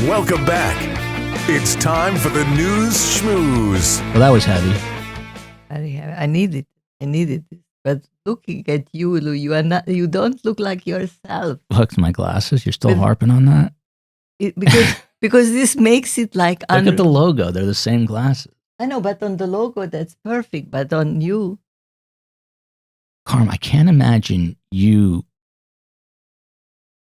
Welcome back. It's time for the news schmooze. Well, that was heavy. I need it. But looking at you, Lou, you don't look like yourself. Look at my glasses. You're still harping on that? Because this makes it like... Look at the logo. They're the same glasses. I know, but on the logo, that's perfect. But on you... Karm, I can't imagine you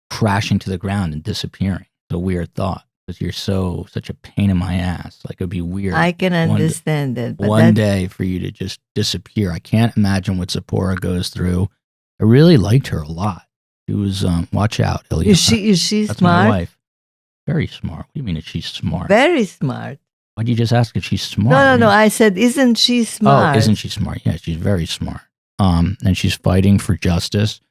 crashing to the ground and disappearing. It's a weird thought because you're such a pain in my ass. Like, it would be weird. I can understand that. But one day for you to just disappear. I can't imagine what Zipporah goes through. I really liked her a lot. She was, watch out, Ilya. Is she That's smart? my wife. Very smart. What do you mean if she's smart? Very smart. Why'd you just ask if she's smart? No. I said, isn't she smart? Oh, isn't she smart? Yeah, she's very smart. And she's fighting for justice.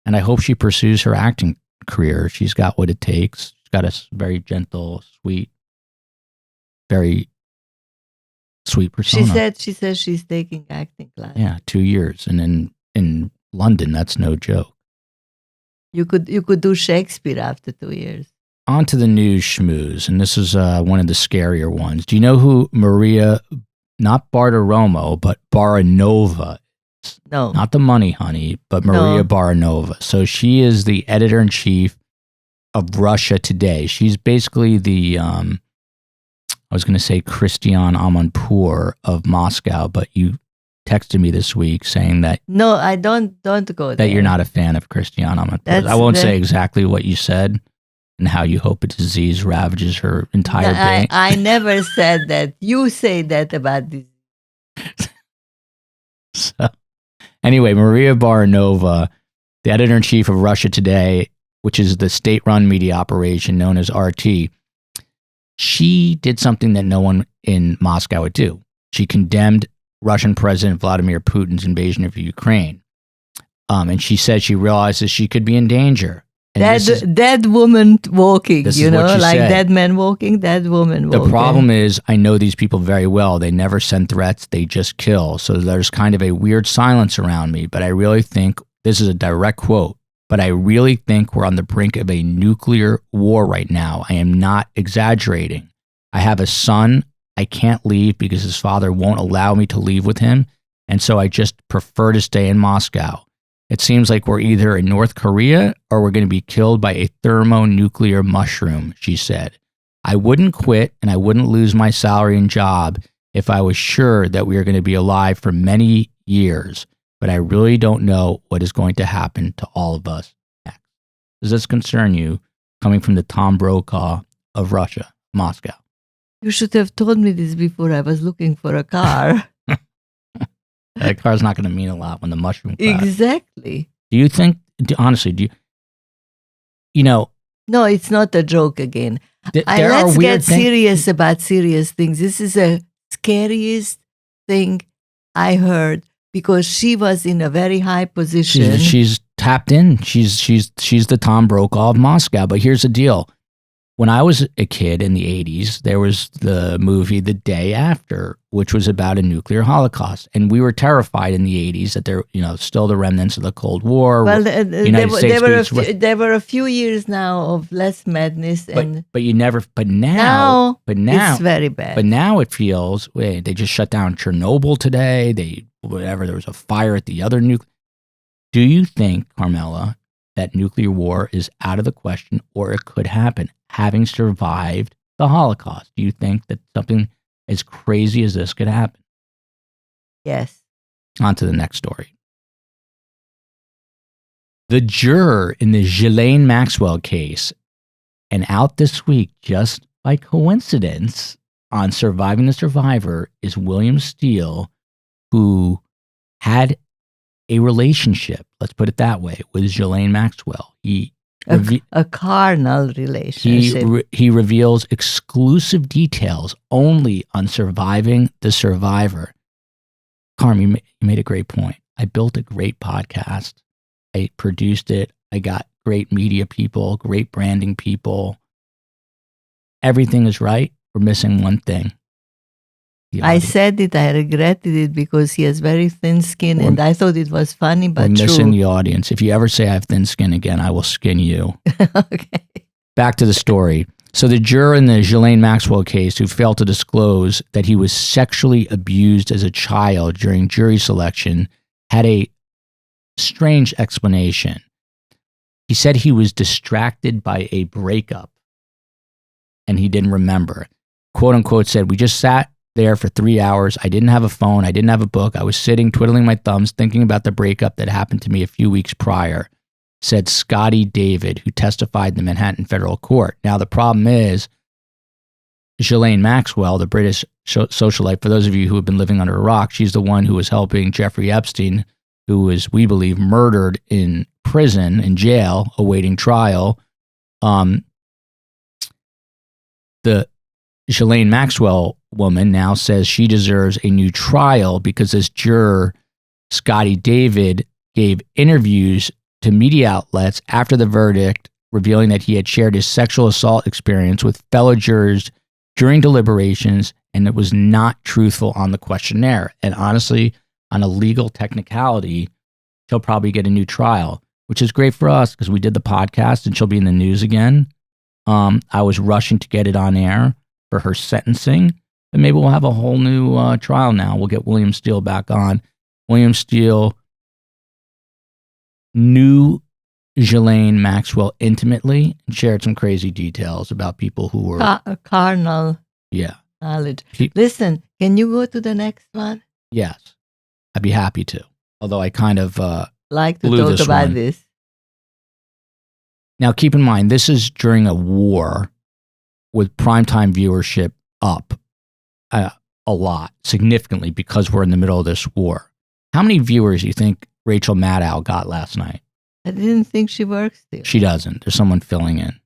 And I hope she pursues her acting career. She's got what it takes. She's got a very gentle, sweet, very sweet persona. She says she's taking acting class. Yeah, 2 years. And in London, that's no joke. You could do Shakespeare after 2 years. On to the news schmooze. And this is one of the scarier ones. Do you know who Maria, not Bartiromo, but Baranova? No. Not the money honey, but Maria Baranova. So she is the editor-in-chief of Russia Today. She's basically the, I was going to say Christian Amanpour of Moscow, but you texted me this week saying that... No, I don't go there. That you're not a fan of Christian Amanpour. I won't say exactly what you said and how you hope a disease ravages her entire being. I never said that. You say that about this. So... Anyway, Maria Baranova, the editor-in-chief of Russia Today, which is the state-run media operation known as RT, she did something that no one in Moscow would do. She condemned Russian President Vladimir Putin's invasion of Ukraine. And she said she realizes she could be in danger. Dead woman walking, like said. dead man walking, dead woman walking. The problem is, I know these people very well. They never send threats. They just kill. So there's kind of a weird silence around me. But I really think, this is a direct quote, but I really think we're on the brink of a nuclear war right now. I am not exaggerating. I have a son. I can't leave because his father won't allow me to leave with him. And so I just prefer to stay in Moscow. It seems like we're either in North Korea or we're going to be killed by a thermonuclear mushroom, she said. I wouldn't quit and I wouldn't lose my salary and job if I was sure that we are going to be alive for many years, but I really don't know what is going to happen to all of us next. Does this concern you, coming from the Tom Brokaw of Russia, Moscow? You should have told me this before I was looking for a car. That car's not going to mean a lot when the mushroom comes. Exactly. Do you think, honestly, No, it's not a joke again. Let's get serious about serious things. This is the scariest thing I heard because she was in a very high position. She's tapped in. She's the Tom Brokaw of Moscow. But here's the deal. When I was a kid in the 80s, there was the movie The Day After, which was about a nuclear holocaust. And we were terrified in the 80s that there, still the remnants of the Cold War. Well, there were a few years now of less madness. But now it's very bad. But now it feels, they just shut down Chernobyl today. There was a fire at the other nuclear. Do you think, Carmela, that nuclear war is out of the question or it could happen? Having survived the Holocaust, do you think that something as crazy as this could happen? Yes. On to the next story. The juror in the Ghislaine Maxwell case, and out this week, just by coincidence, on Surviving the Survivor, is William Steele, who had a relationship, let's put it that way, with Ghislaine Maxwell. A carnal relationship. He reveals exclusive details only on Surviving the Survivor. Karm, you made a great point. I built a great podcast. I produced it. I got great media people, great branding people. Everything is right. We're missing one thing. I said it. I regretted it because he has very thin skin, and I thought it was funny, but we're true. missing the audience. If you ever say I have thin skin again, I will skin you. Okay. Back to the story. So the juror in the Ghislaine Maxwell case who failed to disclose that he was sexually abused as a child during jury selection had a strange explanation. He said he was distracted by a breakup and he didn't remember. Quote unquote said, "We just sat there for 3 hours. I didn't have a phone. I didn't have a book. I was sitting, twiddling my thumbs, thinking about the breakup that happened to me a few weeks prior," said Scotty David, who testified in the Manhattan federal court. Now, the problem is, Ghislaine Maxwell, the British socialite, for those of you who have been living under a rock, she's the one who was helping Jeffrey Epstein, who was, we believe, murdered in prison, in jail, awaiting trial. The Ghislaine Maxwell woman now says she deserves a new trial because this juror, Scotty David, gave interviews to media outlets after the verdict, revealing that he had shared his sexual assault experience with fellow jurors during deliberations, and it was not truthful on the questionnaire. And honestly, on a legal technicality, she'll probably get a new trial, which is great for us because we did the podcast and she'll be in the news again. I was rushing to get it on air for her sentencing, and maybe we'll have a whole new trial now. We'll get William Steele back on. William Steele knew Ghislaine Maxwell intimately and shared some crazy details about people who were carnal. Yeah. Knowledge. Listen, can you go to the next one? Yes, I'd be happy to. Although I kind of like to talk about this. Now, keep in mind, this is during a war with primetime viewership up a lot, significantly, because we're in the middle of this war. How many viewers do you think Rachel Maddow got last night? I didn't think she works there. She doesn't. There's someone filling in.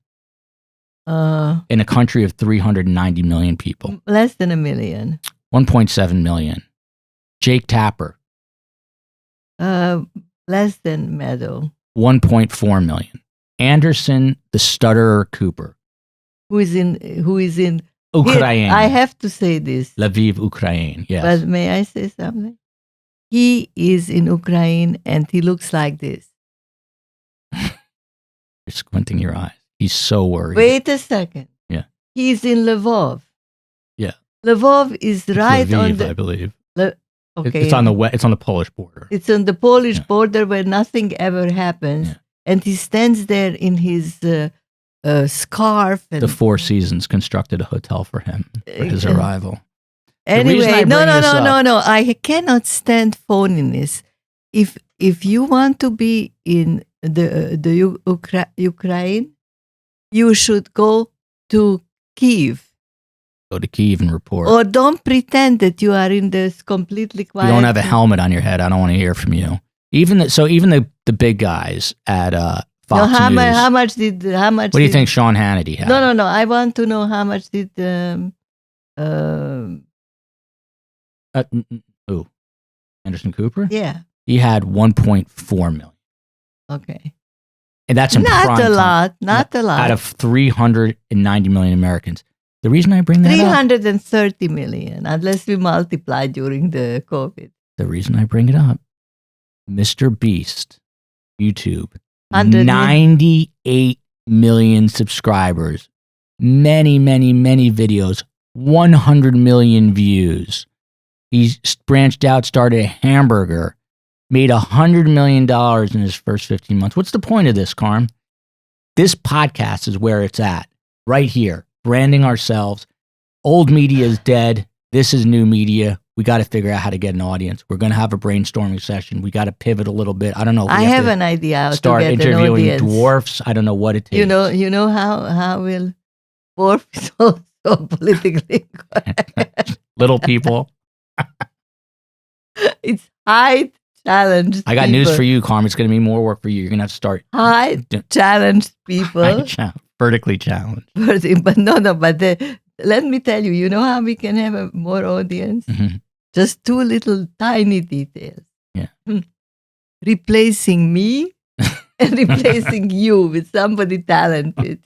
In a country of 390 million people. Less than 1 million. 1.7 million. Jake Tapper. Less than Maddow. 1.4 million. Anderson, the stutterer Cooper. Who is in Ukraine. I have to say this. Lviv, Ukraine, yes. But may I say something? He is in Ukraine and he looks like this. You're squinting your eyes. He's so worried. Wait a second. Yeah. He's in Lvov. Yeah. Lvov is right Lviv, on the... I believe. Okay. It's on the Polish border. It's on the Polish border where nothing ever happens. Yeah. And he stands there in his scarf. And the Four Seasons constructed a hotel for him for his arrival. Anyway, no. I cannot stand phoniness. If you want to be in the Ukraine, you should go to Kyiv. Go to Kyiv and report. Or don't pretend that you are in this completely quiet. You don't have a helmet on your head. I don't want to hear from you. Even the big guys at Fox News. How much? What do you think Sean Hannity had? No. I want to know how much did Anderson Cooper? Yeah. He had 1.4 million. Okay. And that's in not a lot. Out of 390 million Americans. The reason I bring that 330 million, unless we multiply during the COVID. The reason I bring it up, Mr. Beast, YouTube, 98 million subscribers, many videos, 100 million views. He's branched out, started a hamburger, made $100 million in his first 15 months. What's the point of this, Karm? This podcast is where it's at, right here, branding ourselves. Old media is dead. This is new media. We got to figure out how to get an audience. We're going to have a brainstorming session. We got to pivot a little bit. I don't know. I have an idea how start to get interviewing an audience. dwarfs. I don't know what it takes. You know how will dwarf is also politically correct. Little people. It's height challenged. I got people. news for you, Karm. It's going to be more work for you. You're going to have to start height challenged people. Vertically challenged. But let me tell you. You know how we can have a more audience? Mm-hmm. Just two little tiny details. Yeah. Replacing me and replacing you with somebody talented.